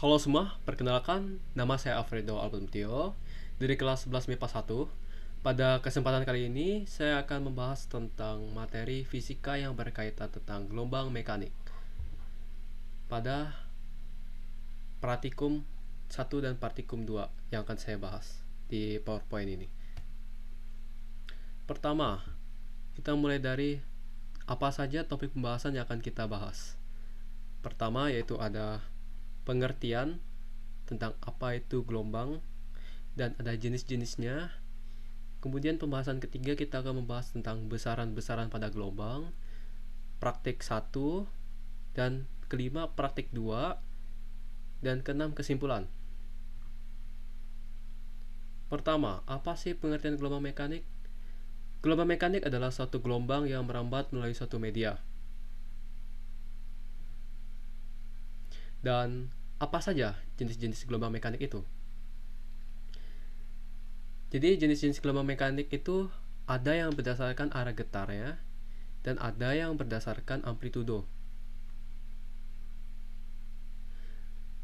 Halo semua, perkenalkan nama saya Alfredo Albentio dari kelas 11 MIPA 1. Pada kesempatan kali ini, saya akan membahas tentang materi fisika yang berkaitan tentang gelombang mekanik pada praktikum 1 dan praktikum 2 yang akan saya bahas di PowerPoint ini. Pertama, kita mulai dari apa saja topik pembahasan yang akan kita bahas. Pertama yaitu ada pengertian tentang apa itu gelombang dan ada jenis-jenisnya. Kemudian pembahasan ketiga kita akan membahas tentang besaran-besaran pada gelombang, praktik 1, dan kelima praktik 2, dan keenam kesimpulan. Pertama, apa sih pengertian gelombang mekanik? Gelombang mekanik adalah suatu gelombang yang merambat melalui suatu media. Dan apa saja jenis-jenis gelombang mekanik itu? Jadi jenis-jenis gelombang mekanik itu ada yang berdasarkan arah getarnya dan ada yang berdasarkan amplitudo.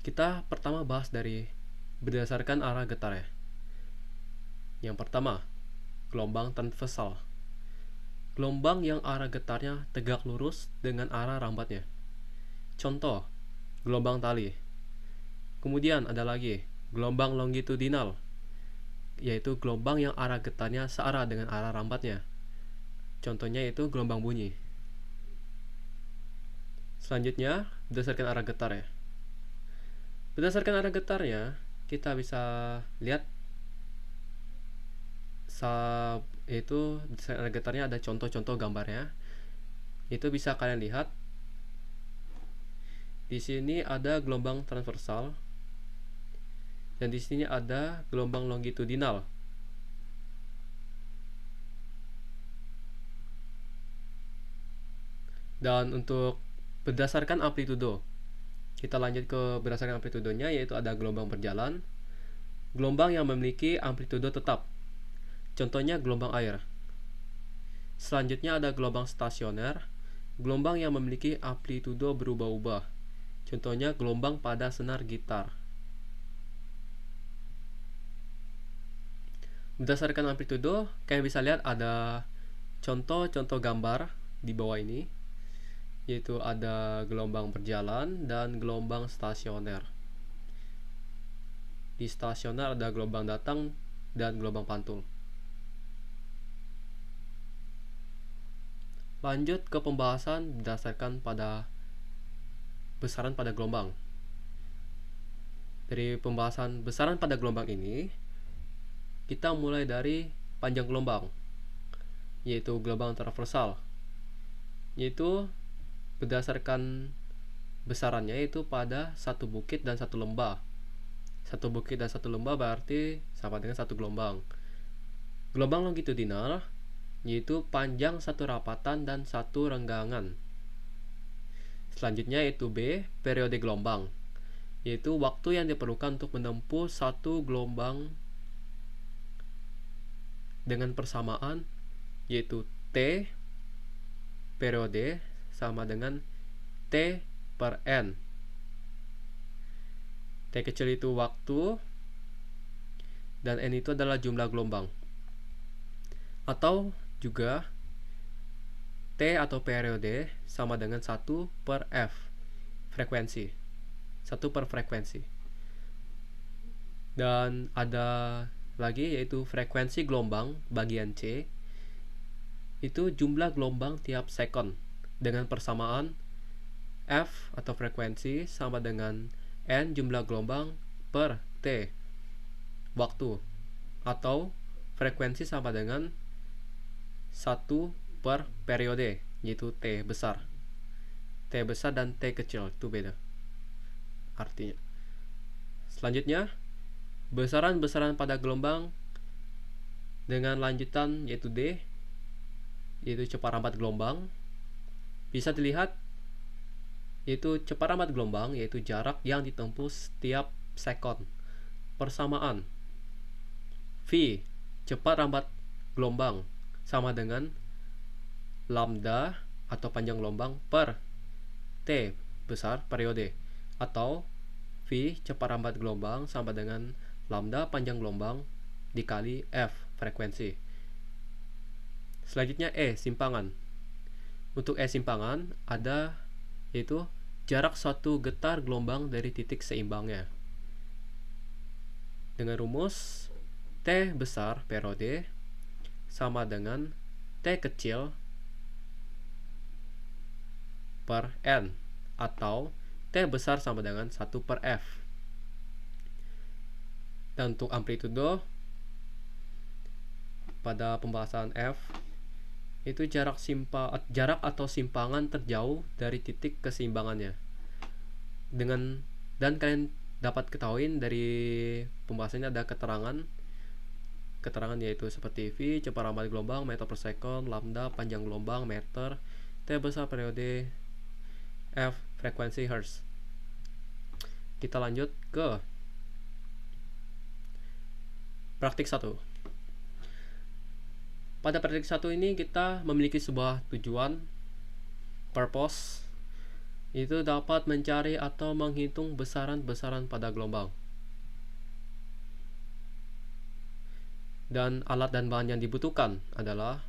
Kita pertama bahas dari berdasarkan arah getarnya. Yang pertama, gelombang transversal. Gelombang yang arah getarnya tegak lurus dengan arah rambatnya. Contoh, gelombang tali. Kemudian ada lagi gelombang longitudinal, yaitu gelombang yang arah getarnya searah dengan arah rambatnya. Contohnya itu gelombang bunyi. Selanjutnya, berdasarkan arah getarnya. Berdasarkan arah getarnya, kita bisa lihat itu berdasarkan arah getarnya ada contoh-contoh gambarnya. Itu bisa kalian lihat. Di sini ada gelombang transversal dan di sini ada gelombang longitudinal. Dan untuk berdasarkan amplitudo, kita lanjut ke berdasarkan amplitudonya, yaitu ada gelombang berjalan, gelombang yang memiliki amplitudo tetap. Contohnya gelombang air. Selanjutnya ada gelombang stasioner, gelombang yang memiliki amplitudo berubah-ubah. Contohnya gelombang pada senar gitar. Berdasarkan amplitudo, kalian bisa lihat ada contoh-contoh gambar di bawah ini, yaitu ada gelombang berjalan dan gelombang stasioner. Di stasioner ada gelombang datang dan gelombang pantul. Lanjut ke pembahasan berdasarkan pada besaran pada gelombang. Dari pembahasan besaran pada gelombang ini, kita mulai dari panjang gelombang, yaitu gelombang transversal, yaitu berdasarkan besarannya itu pada satu bukit dan satu lembah. Satu bukit dan satu lembah berarti sama dengan satu gelombang. Gelombang longitudinal yaitu panjang satu rapatan dan satu renggangan. Selanjutnya yaitu B, periode gelombang, yaitu waktu yang diperlukan untuk menempuh satu gelombang dengan persamaan, yaitu T periode sama dengan T per N. T kecil itu waktu dan N itu adalah jumlah gelombang. Atau juga T atau periode sama dengan 1 per F, frekuensi. 1 per frekuensi. Dan ada lagi yaitu frekuensi gelombang bagian C, itu jumlah gelombang tiap sekon dengan persamaan F atau frekuensi sama dengan N jumlah gelombang per T, waktu, atau frekuensi sama dengan 1 per periode, yaitu T besar. T besar dan T kecil itu beda artinya. Selanjutnya, besaran-besaran pada gelombang dengan lanjutan yaitu D, yaitu cepat rambat gelombang. Bisa dilihat yaitu cepat rambat gelombang yaitu jarak yang ditempuh setiap sekon. Persamaan V, cepat rambat gelombang, sama dengan lambda atau panjang gelombang per T besar periode, atau V cepat lambat gelombang sama dengan lambda panjang gelombang dikali F frekuensi. Selanjutnya E simpangan. Untuk E simpangan ada yaitu jarak suatu getar gelombang dari titik seimbangnya. Dengan rumus T besar periode sama dengan T kecil per N atau T besar sama dengan 1 per F. Dan untuk amplitudo pada pembahasan F itu jarak atau simpangan terjauh dari titik keseimbangannya. Dan kalian dapat ketahui dari pembahasannya ada keterangan yaitu seperti V cepat lambat gelombang meter per second, lambda panjang gelombang meter, T besar periode, F frekuensi hertz. Kita lanjut ke praktik 1. Pada praktik 1 ini kita memiliki sebuah tujuan, purpose, itu dapat mencari atau menghitung besaran-besaran pada gelombang. Dan alat dan bahan yang dibutuhkan adalah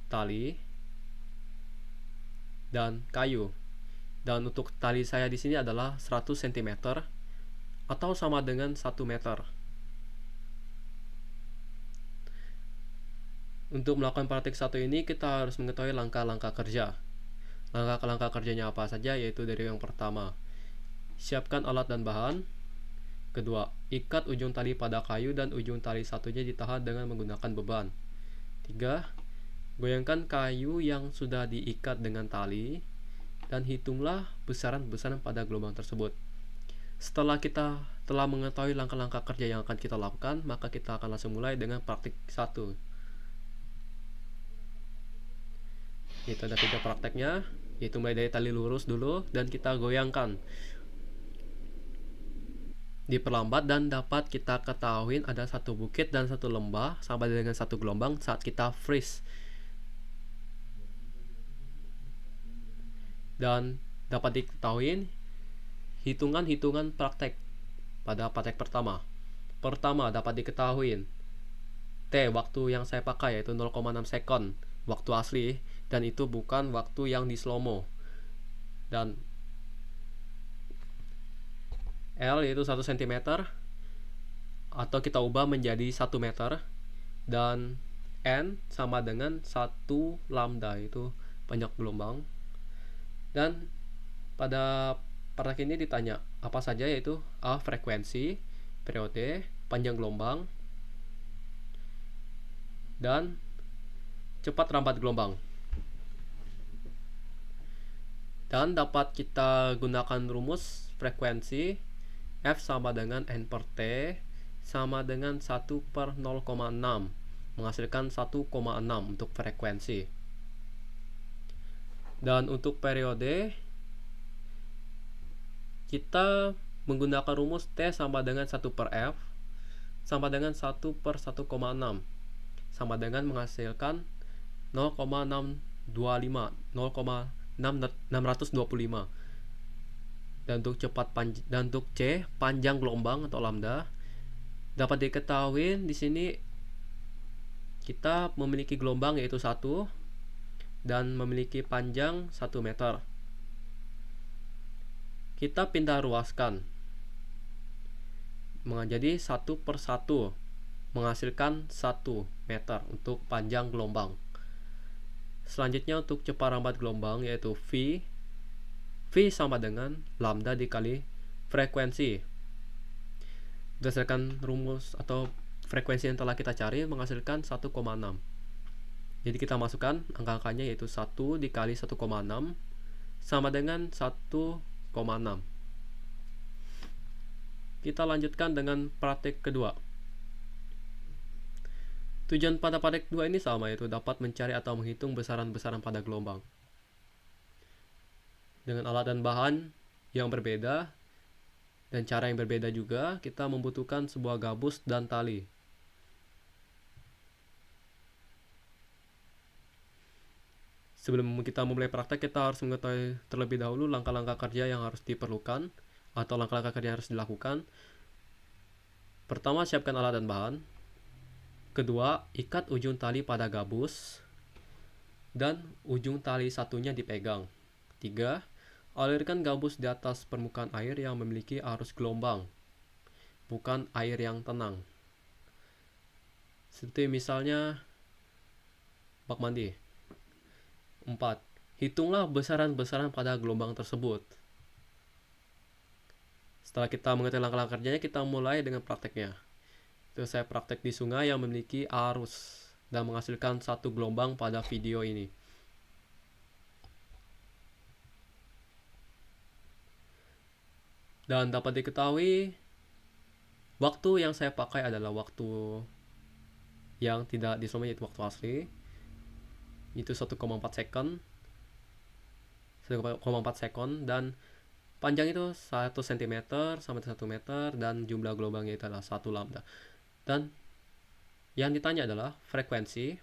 tali dan kayu. Dan untuk tali saya di sini adalah 100 cm atau sama dengan 1 meter. Untuk melakukan praktik 1 ini kita harus mengetahui langkah-langkah kerja. Langkah-langkah kerjanya apa saja, yaitu dari yang pertama, siapkan alat dan bahan. Kedua, ikat ujung tali pada kayu dan ujung tali satunya ditahan dengan menggunakan beban. 3. Goyangkan kayu yang sudah diikat dengan tali dan hitunglah besaran-besaran pada gelombang tersebut. Setelah kita telah mengetahui langkah-langkah kerja yang akan kita lakukan, maka kita akan langsung mulai dengan praktik 1. Itu ada 3 prakteknya, yaitu mulai dari tali lurus dulu dan kita goyangkan. Diperlambat dan dapat kita ketahui ada satu bukit dan satu lembah sama dengan satu gelombang saat kita freeze. Dan dapat diketahui hitungan-hitungan praktek pada praktek pertama. Pertama dapat diketahui T waktu yang saya pakai yaitu 0,6 second waktu asli dan itu bukan waktu yang di slow-mo. Dan L yaitu 1 cm atau kita ubah menjadi 1 meter dan N sama dengan 1 lambda itu banyak gelombang. Dan pada praktek ini ditanya apa saja, yaitu A frekuensi, periode, panjang gelombang, dan cepat lambat gelombang. Dan dapat kita gunakan rumus frekuensi F sama dengan N per T sama dengan 1 per 0,6 menghasilkan 1,6 untuk frekuensi. Dan untuk periode kita menggunakan rumus T sama dengan 1 per F sama dengan 1 per 1,6 sama dengan menghasilkan 0,625 0,625. Dan untuk C panjang gelombang atau lambda dapat diketahui di sini kita memiliki gelombang yaitu 1 dan memiliki panjang 1 meter. Kita pindah ruaskan menjadi 1 per 1 menghasilkan 1 meter untuk panjang gelombang. Selanjutnya untuk cepat lambat gelombang yaitu V sama dengan lambda dikali frekuensi. Berdasarkan rumus atau frekuensi yang telah kita cari menghasilkan 1,6. Jadi kita masukkan angka-angkanya yaitu 1 dikali 1,6 sama dengan 1,6. Kita lanjutkan dengan praktik kedua. Tujuan pada praktik 2 ini sama, yaitu dapat mencari atau menghitung besaran-besaran pada gelombang. Dengan alat dan bahan yang berbeda dan cara yang berbeda juga, kita membutuhkan sebuah gabus dan tali. Sebelum kita memulai praktek, kita harus mengetahui terlebih dahulu langkah-langkah kerja yang harus diperlukan atau langkah-langkah kerja yang harus dilakukan. Pertama, siapkan alat dan bahan. Kedua, ikat ujung tali pada gabus dan ujung tali satunya dipegang. 3. Alirkan gabus di atas permukaan air yang memiliki arus gelombang, bukan air yang tenang. Seperti misalnya bak mandi. 4. Hitunglah besaran-besaran pada gelombang tersebut. Setelah kita mengetahui langkah-langkah kerjanya, kita mulai dengan prakteknya. Itu saya praktek di sungai yang memiliki arus dan menghasilkan satu gelombang pada video ini. Dan dapat diketahui, waktu yang saya pakai adalah waktu yang tidak disomasi, yaitu waktu asli. Itu 1,4 second. 1,4 second, dan panjang itu 1 cm sampai 1 meter, dan jumlah gelombangnya itu adalah 1 lambda. Dan yang ditanya adalah frekuensi,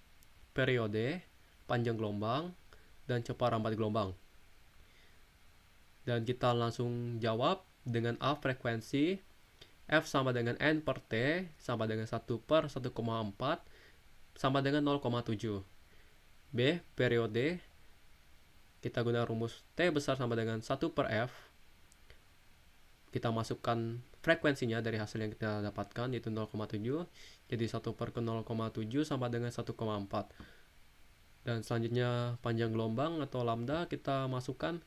periode, panjang gelombang, dan cepat rambat gelombang. Dan kita langsung jawab dengan A frekuensi, F sama dengan N per T sama dengan 1 per 1,4 sama dengan 0,7. B periode, kita guna rumus T besar sama dengan 1 per F. Kita masukkan frekuensinya dari hasil yang kita dapatkan, yaitu 0,7. Jadi 1 per 0,7 sama dengan 1,4. Dan selanjutnya panjang gelombang atau lambda kita masukkan,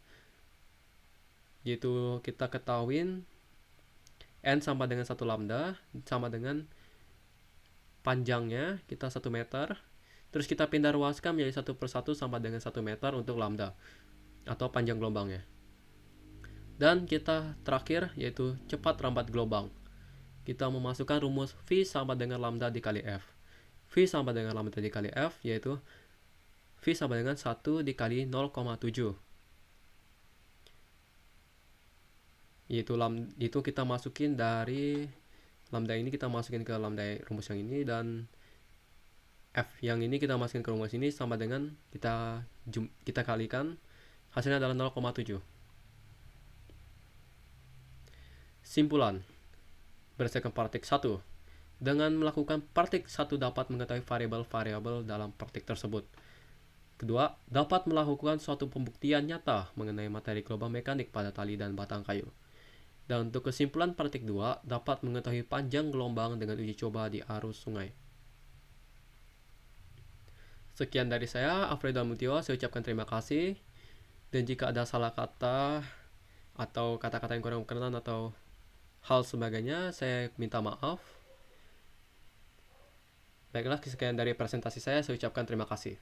yaitu kita ketahuin N sama dengan 1 lambda sama dengan panjangnya kita 1 meter. Terus kita pindah ruaskan menjadi 1 per 1 sama dengan 1 meter untuk lambda atau panjang gelombangnya. Dan kita terakhir yaitu cepat rambat gelombang. Kita memasukkan rumus V sama dengan lambda dikali F. V sama dengan lambda dikali F yaitu V sama dengan 1 dikali 0,7. Itu kita masukin dari lambda ini, kita masukin ke lambda rumus yang ini, dan F yang ini kita masukin ke rumus ini sama dengan kita kalikan, hasilnya adalah 0,7. Simpulan berdasarkan praktik 1. Dengan melakukan praktik 1 dapat mengetahui variabel-variabel dalam praktik tersebut. Kedua, dapat melakukan suatu pembuktian nyata mengenai materi gelombang mekanik pada tali dan batang kayu. Dan untuk kesimpulan praktik 2, dapat mengetahui panjang gelombang dengan uji coba di arus sungai. Sekian dari saya, Alfredo Mutio. Saya ucapkan terima kasih. Dan jika ada salah kata atau kata-kata yang kurang berkenan atau hal sebagainya, saya minta maaf. Baiklah, sekian dari presentasi saya ucapkan terima kasih.